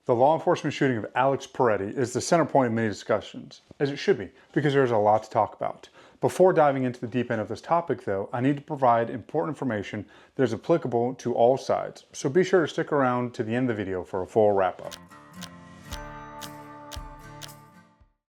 The law enforcement shooting of Alex Pretti is the center point of many discussions, as it should be, because there's a lot to talk about. Before diving into the deep end of this topic, though, I need to provide important information that is applicable to all sides, so be sure to stick around to the end of the video for a full wrap-up.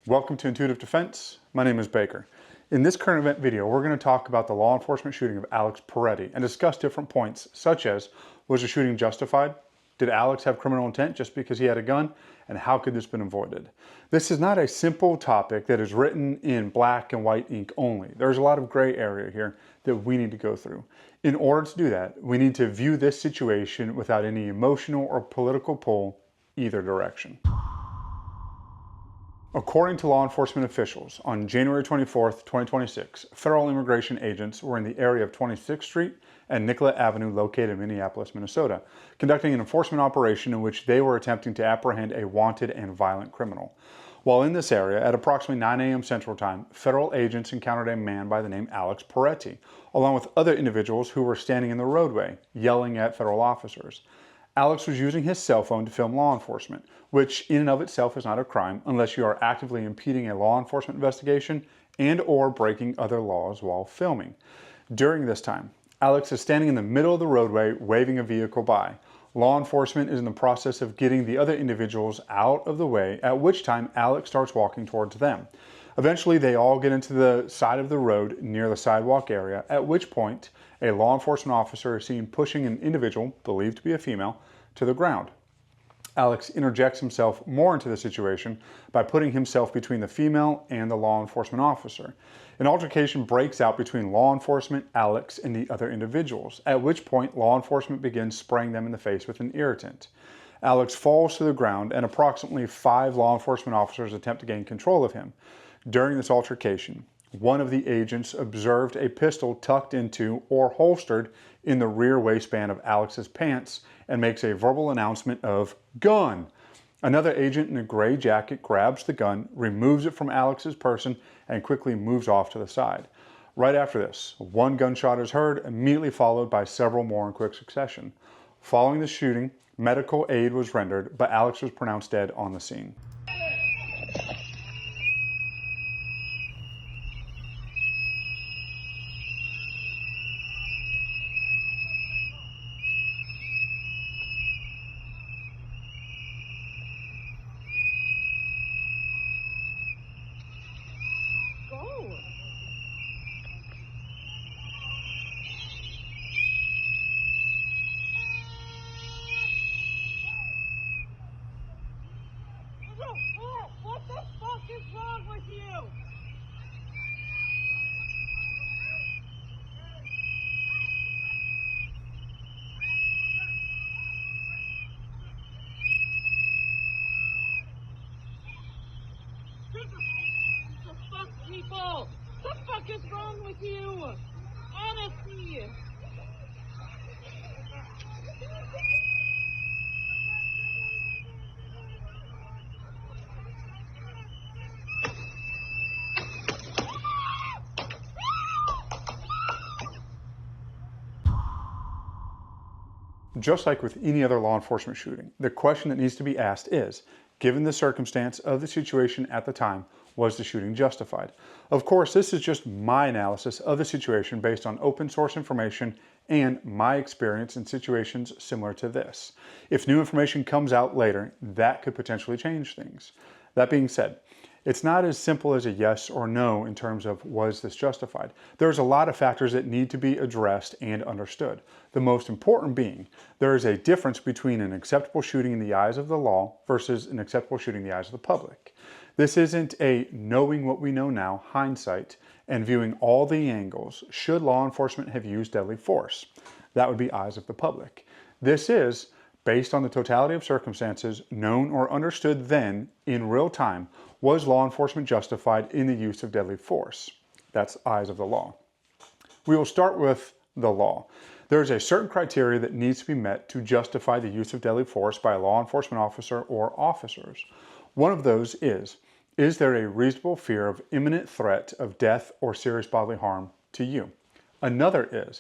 Welcome to Intuitive Defense. My name is Baker. In this current event video, we're going to talk about the law enforcement shooting of Alex Pretti and discuss different points, such as, was the shooting justified? Did Alex have criminal intent just because he had a gun? And how could this have been avoided? This is not a simple topic that is written in black and white ink only. There's a lot of gray area here that we need to go through. In order to do that, we need to view this situation without any emotional or political pull either direction. According to law enforcement officials, on January 24th, 2026, federal immigration agents were in the area of 26th Street and Nicollet Avenue located in Minneapolis, Minnesota, conducting an enforcement operation in which they were attempting to apprehend a wanted and violent criminal. While in this area, at approximately 9 a.m. Central Time, federal agents encountered a man by the name Alex Pretti, along with other individuals who were standing in the roadway, yelling at federal officers. Alex was using his cell phone to film law enforcement, which in and of itself is not a crime unless you are actively impeding a law enforcement investigation and or breaking other laws while filming. During this time, Alex is standing in the middle of the roadway waving a vehicle by. Law enforcement is in the process of getting the other individuals out of the way, at which time Alex starts walking towards them. Eventually, they all get into the side of the road near the sidewalk area, at which point a law enforcement officer is seen pushing an individual, believed to be a female, to the ground. Alex interjects himself more into the situation by putting himself between the female and the law enforcement officer. An altercation breaks out between law enforcement, Alex, and the other individuals, at which point law enforcement begins spraying them in the face with an irritant. Alex falls to the ground and approximately 5 law enforcement officers attempt to gain control of him. During this altercation, one of the agents observed a pistol tucked into or holstered in the rear waistband of Alex's pants and makes a verbal announcement of gun. Another agent in a gray jacket grabs the gun, removes it from Alex's person, and quickly moves off to the side. Right after this, one gunshot is heard, immediately followed by several more in quick succession. Following the shooting, medical aid was rendered, but Alex was pronounced dead on the scene. What the fuck is wrong with you? The fuck, people? What the fuck is wrong with you? Honestly. Just like with any other law enforcement shooting, the question that needs to be asked is, given the circumstance of the situation at the time, was the shooting justified? Of course, this is just my analysis of the situation based on open source information and my experience in situations similar to this. If new information comes out later, that could potentially change things. That being said, it's not as simple as a yes or no in terms of was this justified. There's a lot of factors that need to be addressed and understood. The most important being, there is a difference between an acceptable shooting in the eyes of the law versus an acceptable shooting in the eyes of the public. This isn't a knowing what we know now, hindsight, and viewing all the angles. Should law enforcement have used deadly force? That would be eyes of the public. This is based on the totality of circumstances known or understood then in real time. Was law enforcement justified in the use of deadly force? That's eyes of the law. We will start with the law. There is a certain criteria that needs to be met to justify the use of deadly force by a law enforcement officer or officers. One of those is there a reasonable fear of imminent threat of death or serious bodily harm to you? Another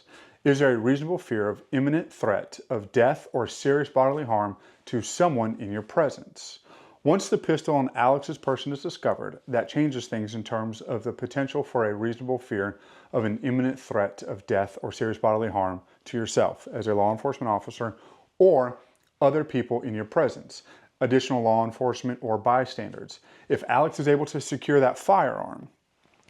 Is there a reasonable fear of imminent threat of death or serious bodily harm to someone in your presence? Once the pistol on Alex's person is discovered, that changes things in terms of the potential for a reasonable fear of an imminent threat of death or serious bodily harm to yourself as a law enforcement officer or other people in your presence, additional law enforcement or bystanders. If Alex is able to secure that firearm,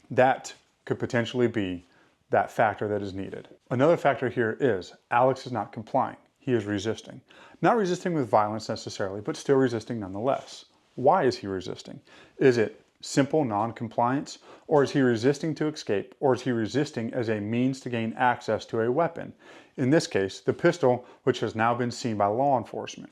that could potentially be that factor that is needed. Another factor here is Alex is not complying. He is resisting. Not resisting with violence necessarily, but still resisting nonetheless. Why is he resisting? Is it simple non-compliance, or is he resisting to escape, or is he resisting as a means to gain access to a weapon? In this case, the pistol, which has now been seen by law enforcement.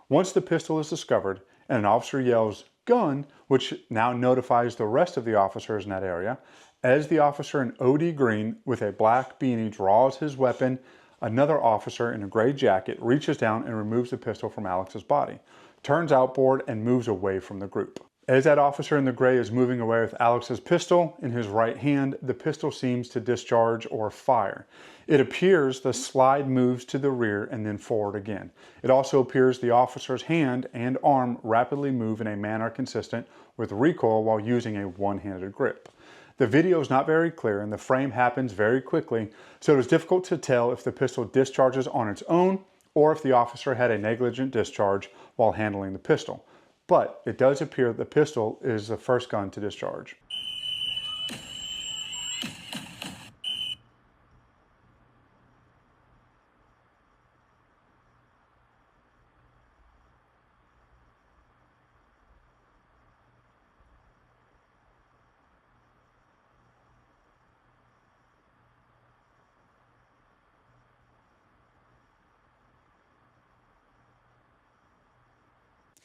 Once the pistol is discovered and an officer yells, "Gun," which now notifies the rest of the officers in that area, as the officer in OD green with a black beanie draws his weapon, another officer in a gray jacket reaches down and removes the pistol from Alex's body, turns outboard and moves away from the group. As that officer in the gray is moving away with Alex's pistol in his right hand, the pistol seems to discharge or fire. It appears the slide moves to the rear and then forward again. It also appears the officer's hand and arm rapidly move in a manner consistent with recoil while using a one-handed grip. The video is not very clear and the frame happens very quickly, so it is difficult to tell if the pistol discharges on its own or if the officer had a negligent discharge while handling the pistol. But it does appear that the pistol is the first gun to discharge.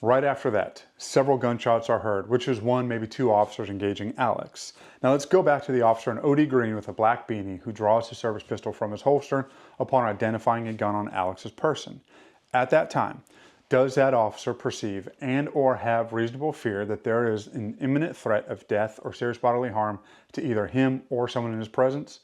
Right after that, several gunshots are heard, which is one, maybe two officers engaging Alex. Now let's go back to the officer in OD green with a black beanie who draws his service pistol from his holster upon identifying a gun on Alex's person. At that time, does that officer perceive and or have reasonable fear that there is an imminent threat of death or serious bodily harm to either him or someone in his presence?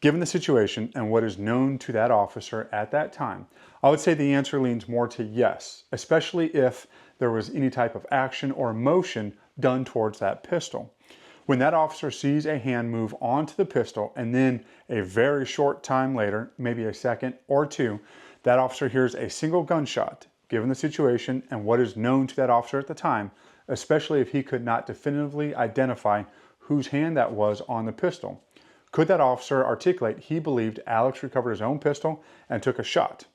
Given the situation and what is known to that officer at that time, I would say the answer leans more to yes, especially if there was any type of action or motion done towards that pistol. When that officer sees a hand move onto the pistol and then a very short time later, maybe a second or two, that officer hears a single gunshot, given the situation and what is known to that officer at the time, especially if he could not definitively identify whose hand that was on the pistol. Could that officer articulate he believed Alex recovered his own pistol and took a shot?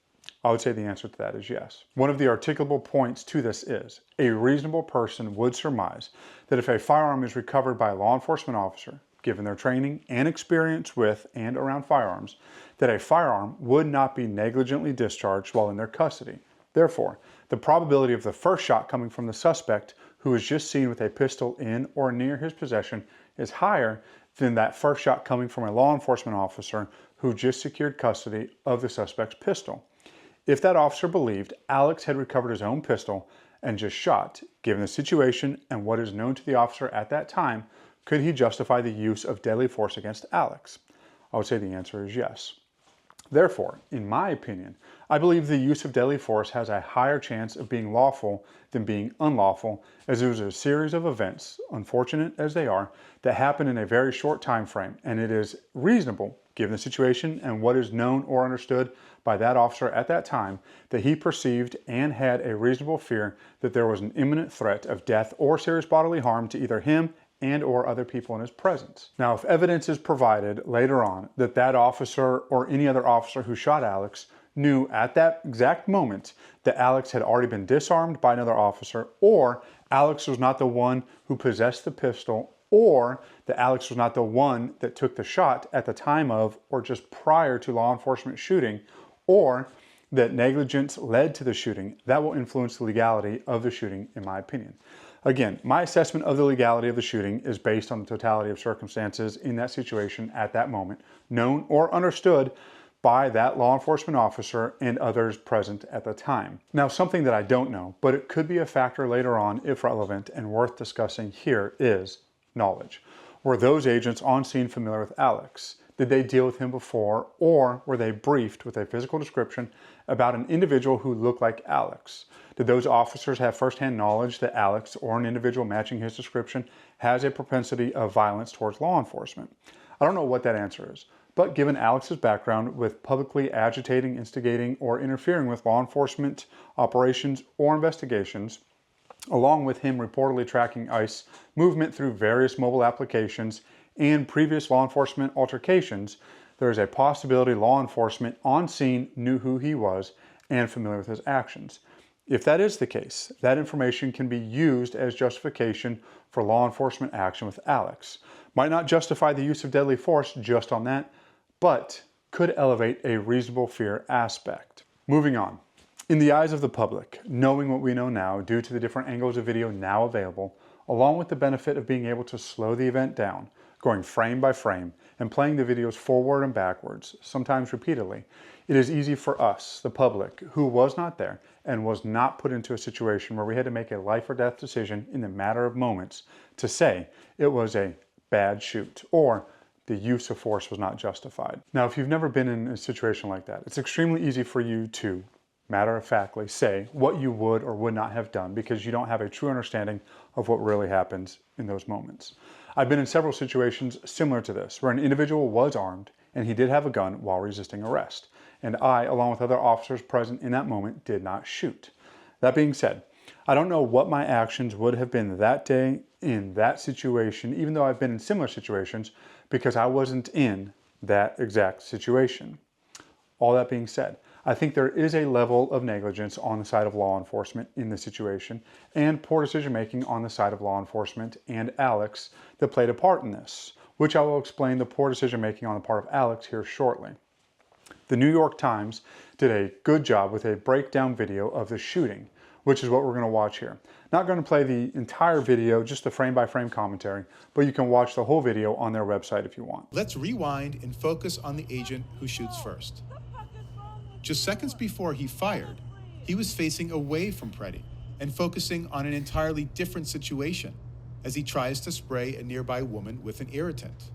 I would say the answer to that is yes. One of the articulable points to this is a reasonable person would surmise that if a firearm is recovered by a law enforcement officer, given their training and experience with and around firearms, that a firearm would not be negligently discharged while in their custody. Therefore, the probability of the first shot coming from the suspect who is just seen with a pistol in or near his possession is higher than that first shot coming from a law enforcement officer who just secured custody of the suspect's pistol. If that officer believed Alex had recovered his own pistol and just shot, given the situation and what is known to the officer at that time, could he justify the use of deadly force against Alex? I would say the answer is yes. Therefore, in my opinion, I believe the use of deadly force has a higher chance of being lawful than being unlawful, as it was a series of events, unfortunate as they are, that happen in a very short time frame, and it is reasonable, given the situation and what is known or understood by that officer at that time, that he perceived and had a reasonable fear that there was an imminent threat of death or serious bodily harm to either him and or other people in his presence. Now, if evidence is provided later on that that officer or any other officer who shot Alex knew at that exact moment that Alex had already been disarmed by another officer, or Alex was not the one who possessed the pistol, or that Alex was not the one that took the shot at the time of or just prior to law enforcement shooting, or that negligence led to the shooting, that will influence the legality of the shooting, in my opinion. Again, my assessment of the legality of the shooting is based on the totality of circumstances in that situation at that moment, known or understood by that law enforcement officer and others present at the time. Now, something that I don't know, but it could be a factor later on if relevant and worth discussing here is knowledge. Were those agents on scene familiar with Alex? Did they deal with him before, or were they briefed with a physical description about an individual who looked like Alex? Did those officers have firsthand knowledge that Alex, or an individual matching his description, has a propensity of violence towards law enforcement? I don't know what that answer is, but given Alex's background with publicly agitating, instigating, or interfering with law enforcement operations or investigations, along with him reportedly tracking ICE movement through various mobile applications and previous law enforcement altercations, there is a possibility law enforcement on scene knew who he was and familiar with his actions. If that is the case, that information can be used as justification for law enforcement action with Alex. Might not justify the use of deadly force just on that, but could elevate a reasonable fear aspect. Moving on. In the eyes of the public, knowing what we know now due to the different angles of video now available, along with the benefit of being able to slow the event down, going frame by frame, and playing the videos forward and backwards, sometimes repeatedly, it is easy for us, the public, who was not there and was not put into a situation where we had to make a life or death decision in the matter of moments, to say it was a bad shoot or the use of force was not justified. Now, if you've never been in a situation like that, it's extremely easy for you to matter-of-factly say what you would or would not have done because you don't have a true understanding of what really happens in those moments. I've been in several situations similar to this, where an individual was armed and he did have a gun while resisting arrest. And I, along with other officers present in that moment, did not shoot. That being said, I don't know what my actions would have been that day in that situation, even though I've been in similar situations, because I wasn't in that exact situation. All that being said, I think there is a level of negligence on the side of law enforcement in this situation and poor decision making on the side of law enforcement and Alex that played a part in this, which I will explain the poor decision making on the part of Alex here shortly. The New York Times did a good job with a breakdown video of the shooting, which is what we're going to watch here. Not going to play the entire video, just the frame-by-frame commentary, but you can watch the whole video on their website if you want. Let's rewind and focus on the agent who shoots first. Just seconds before he fired, he was facing away from Pretti and focusing on an entirely different situation as he tries to spray a nearby woman with an irritant.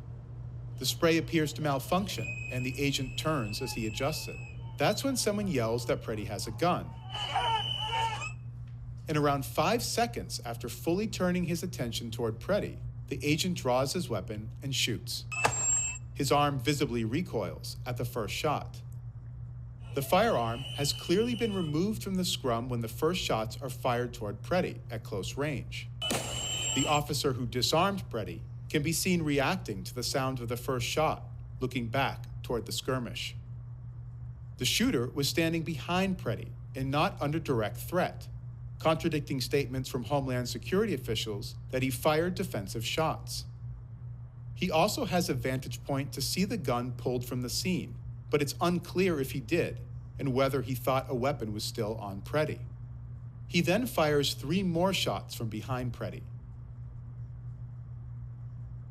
The spray appears to malfunction and the agent turns as he adjusts it. That's when someone yells that Pretti has a gun. And around 5 seconds after fully turning his attention toward Pretti, the agent draws his weapon and shoots. His arm visibly recoils at the first shot. The firearm has clearly been removed from the scrum when the first shots are fired toward Pretti at close range. The officer who disarmed Pretti can be seen reacting to the sound of the first shot, looking back toward the skirmish. The shooter was standing behind Pretti and not under direct threat, contradicting statements from Homeland Security officials that he fired defensive shots. He also has a vantage point to see the gun pulled from the scene, but it's unclear if he did and whether he thought a weapon was still on Pretti. He then fires 3 more shots from behind Pretti,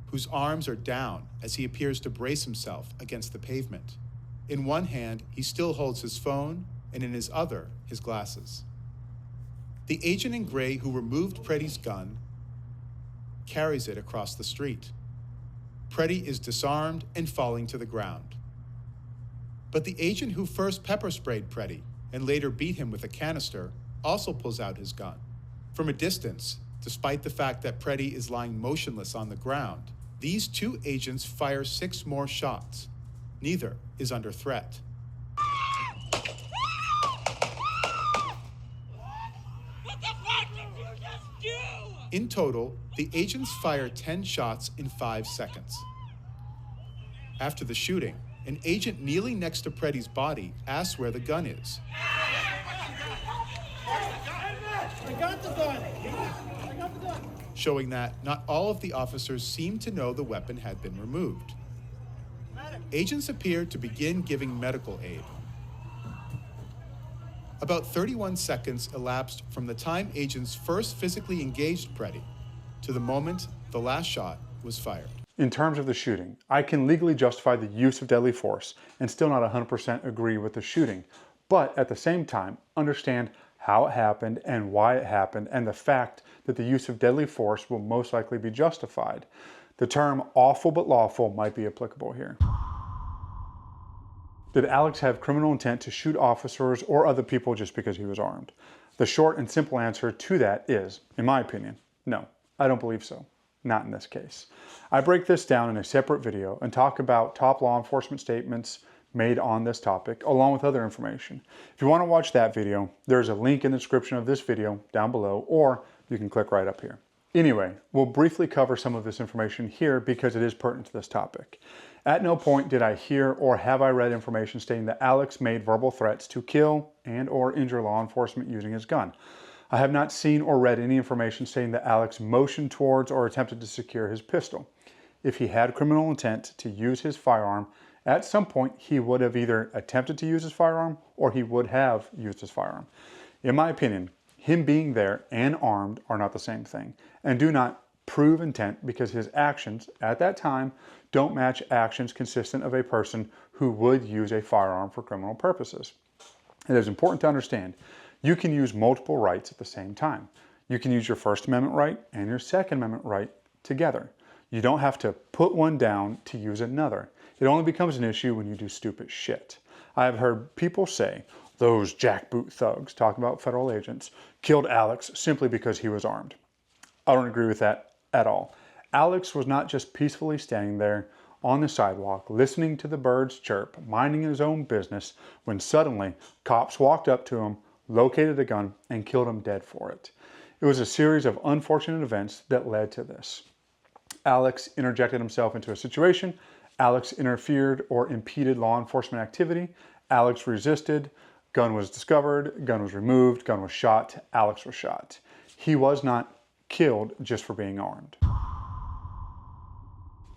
whose arms are down as he appears to brace himself against the pavement. In one hand, he still holds his phone, and in his other, his glasses. The agent in gray who removed Pretti's gun carries it across the street. Pretti is disarmed and falling to the ground. But the agent who first pepper sprayed Pretti and later beat him with a canister also pulls out his gun. From a distance, despite the fact that Pretti is lying motionless on the ground, these 2 agents fire 6 more shots. Neither is under threat. What the fuck did you just do? In total, the agents fire 10 shots in 5 seconds. After the shooting, an agent kneeling next to Pretti's body asks where the gun is. I got the gun. I got the gun. Showing that not all of the officers seemed to know the weapon had been removed. Agents appeared to begin giving medical aid. About 31 seconds elapsed from the time agents first physically engaged Pretti to the moment the last shot was fired. In terms of the shooting, I can legally justify the use of deadly force and still not 100% agree with the shooting, but at the same time, understand how it happened and why it happened and the fact that the use of deadly force will most likely be justified. The term awful but lawful might be applicable here. Did Alex have criminal intent to shoot officers or other people just because he was armed? The short and simple answer to that is, in my opinion, no, I don't believe so. Not in this case. I break this down in a separate video and talk about top law enforcement statements made on this topic, along with other information. If you want to watch that video, there's a link in the description of this video down below, or you can click right up here. Anyway, we'll briefly cover some of this information here because it is pertinent to this topic. At no point did I hear or have I read information stating that Alex made verbal threats to kill and or injure law enforcement using his gun. I have not seen or read any information stating that Alex motioned towards or attempted to secure his pistol. If he had criminal intent to use his firearm, at some point he would have either attempted to use his firearm or he would have used his firearm. In my opinion, him being there and armed are not the same thing and do not prove intent because his actions at that time don't match actions consistent of a person who would use a firearm for criminal purposes. It is important to understand you can use multiple rights at the same time. You can use your First Amendment right and your Second Amendment right together. You don't have to put one down to use another. It only becomes an issue when you do stupid shit. I have heard people say, those jackboot thugs, talking about federal agents, killed Alex simply because he was armed. I don't agree with that at all. Alex was not just peacefully standing there on the sidewalk, listening to the birds chirp, minding his own business, when suddenly cops walked up to him, located a gun, and killed him dead for it. It was a series of unfortunate events that led to this. Alex interjected himself into a situation. Alex interfered or impeded law enforcement activity. Alex resisted. Gun was discovered. Gun was removed. Gun was shot. Alex was shot. He was not killed just for being armed.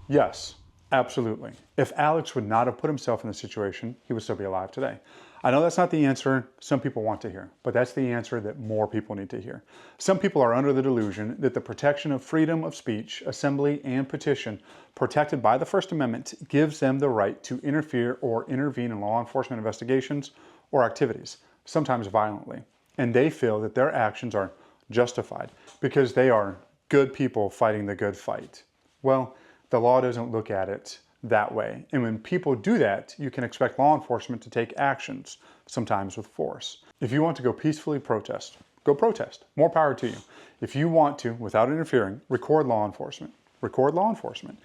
Yes, absolutely. If Alex would not have put himself in this situation, he would still be alive today. I know that's not the answer some people want to hear, but that's the answer that more people need to hear. Some people are under the delusion that the protection of freedom of speech, assembly, and petition protected by the First Amendment gives them the right to interfere or intervene in law enforcement investigations or activities, sometimes violently. And they feel that their actions are justified because they are good people fighting the good fight. Well, the law doesn't look at it that way. And when people do that, you can expect law enforcement to take actions, sometimes with force. If you want to go peacefully protest, go protest. More power to you. If you want to, without interfering, record law enforcement. Record law enforcement.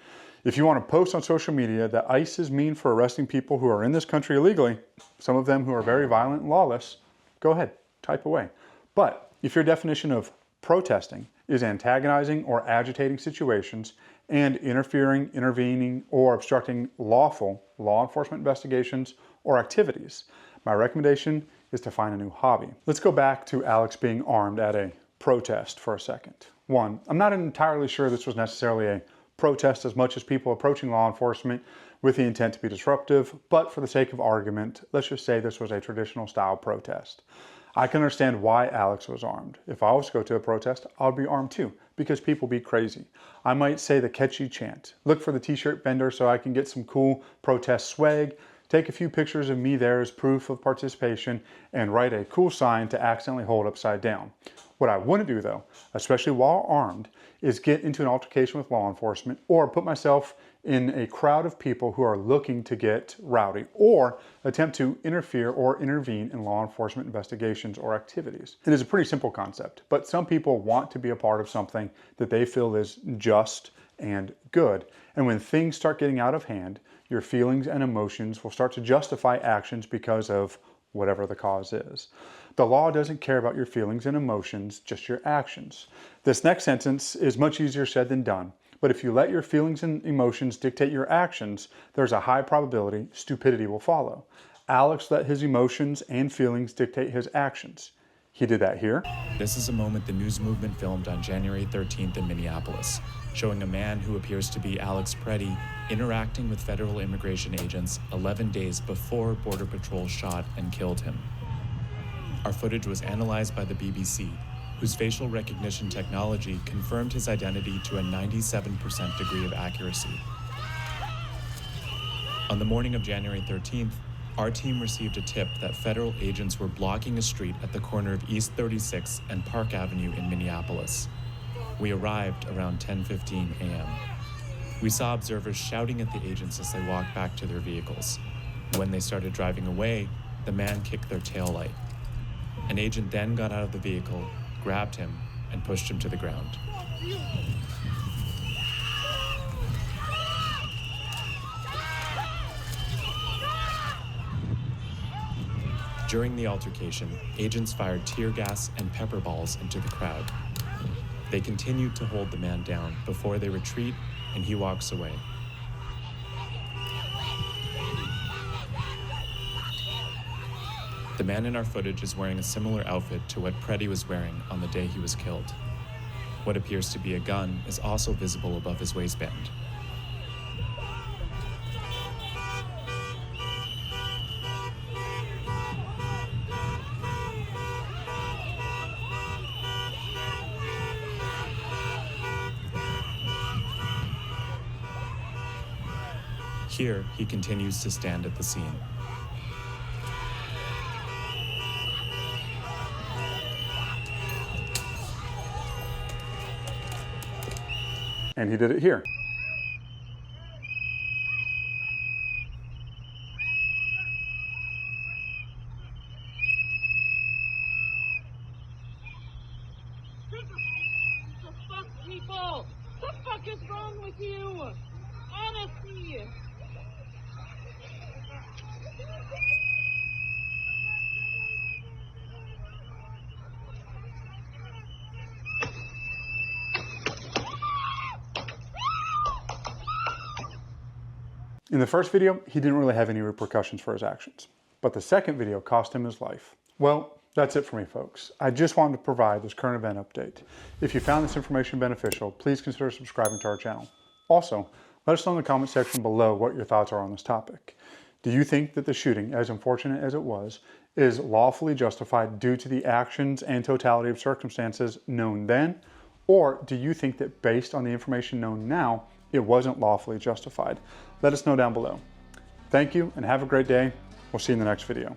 If you want to post on social media that ICE is mean for arresting people who are in this country illegally, some of them who are very violent and lawless, go ahead, type away. But if your definition of protesting is antagonizing or agitating situations and interfering, intervening, or obstructing lawful law enforcement investigations or activities, my recommendation is to find a new hobby. Let's go back to Alex being armed at a protest for a second. One, I'm not entirely sure this was necessarily a protest as much as people approaching law enforcement with the intent to be disruptive, but for the sake of argument, let's just say this was a traditional style protest. I can understand why Alex was armed. If I was to go to a protest, I would be armed too, because people be crazy. I might say the catchy chant, look for the t-shirt vendor so I can get some cool protest swag, take a few pictures of me there as proof of participation, and write a cool sign to accidentally hold upside down. What I wouldn't do though, especially while armed, is get into an altercation with law enforcement or put myself in a crowd of people who are looking to get rowdy or attempt to interfere or intervene in law enforcement investigations or activities. It is a pretty simple concept, but some people want to be a part of something that they feel is just and good. And when things start getting out of hand, your feelings and emotions will start to justify actions because of whatever the cause is. The law doesn't care about your feelings and emotions, just your actions. This next sentence is much easier said than done, but if you let your feelings and emotions dictate your actions, there's a high probability stupidity will follow. Alex let his emotions and feelings dictate his actions. He did that here. This is a moment the news movement filmed on January 13th in Minneapolis, showing a man who appears to be Alex Pretti interacting with federal immigration agents 11 days before Border Patrol shot and killed him. Our footage was analyzed by the BBC, whose facial recognition technology confirmed his identity to a 97% degree of accuracy. On the morning of January 13th, our team received a tip that federal agents were blocking a street at the corner of East 36 and Park Avenue in Minneapolis. We arrived around 10:15 a.m. We saw observers shouting at the agents as they walked back to their vehicles. When they started driving away, the man kicked their taillight. An agent then got out of the vehicle, grabbed him, and pushed him to the ground. During the altercation, agents fired tear gas and pepper balls into the crowd. They continued to hold the man down before they retreat, and he walks away. The man in our footage is wearing a similar outfit to what Pretti was wearing on the day he was killed. What appears to be a gun is also visible above his waistband. Here, he continues to stand at the scene. And he did it here. The fuck, people? The fuck is wrong with you? Honestly. In the first video, he didn't really have any repercussions for his actions, but the second video cost him his life. Well, that's it for me, folks. I just wanted to provide this current event update. If you found this information beneficial, please consider subscribing to our channel. Also, let us know in the comment section below what your thoughts are on this topic. Do you think that the shooting, as unfortunate as it was, is lawfully justified due to the actions and totality of circumstances known then? Or do you think that based on the information known now, it wasn't lawfully justified? Let us know down below. Thank you and have a great day. We'll see you in the next video.